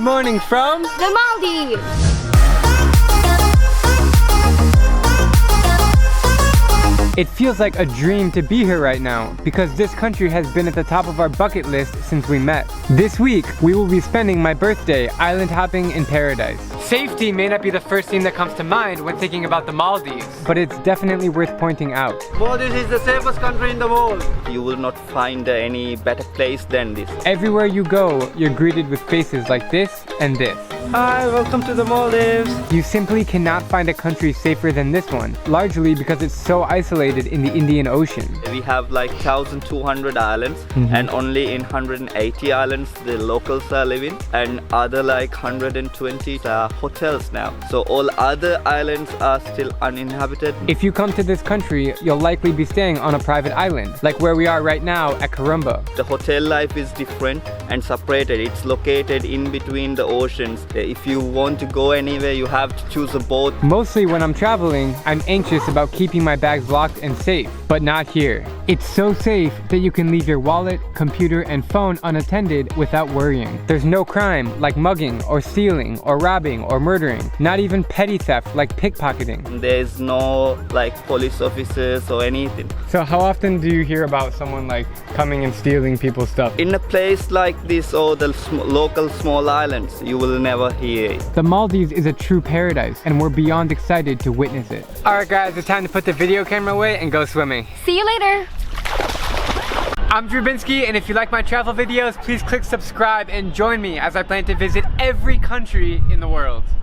morning from the Maldives! It feels like a dream to be here right now because this country has been at the top of our bucket list since we met. This week, we will be spending my birthday island hopping in paradise. Safety may not be the first thing that comes to mind when thinking about the Maldives, but it's definitely worth pointing out. Maldives is the safest country in the world. You will not find any better place than this. Everywhere you go, you're greeted with faces like this and this. Hi, welcome to the Maldives. You simply cannot find a country safer than this one, largely because it's so isolated in the Indian Ocean. We have like 1,200 islands and only in 180 islands the locals are living and other like 120 are hotels now. So all other islands are still uninhabited. If you come to this country, you'll likely be staying on a private island, like where we are right now at Kurumba. The hotel life is different and separated. It's located in between the oceans. If you want to go anywhere, you have to choose a boat. Mostly when I'm traveling, I'm anxious about keeping my bags locked and safe, but not here. It's so safe that you can leave your wallet, computer, and phone unattended without worrying. There's no crime like mugging or stealing or robbing or murdering, not even petty theft like pickpocketing. There's no like police officers or anything. So how often do you hear about someone like coming and stealing people's stuff? In a place like this or the local small islands, you will never hear it. The Maldives is a true paradise and we're beyond excited to witness it. Alright guys, it's time to put the video camera away and go swimming. See you later! I'm Drubinski, and if you like my travel videos, please click subscribe and join me as I plan to visit every country in the world.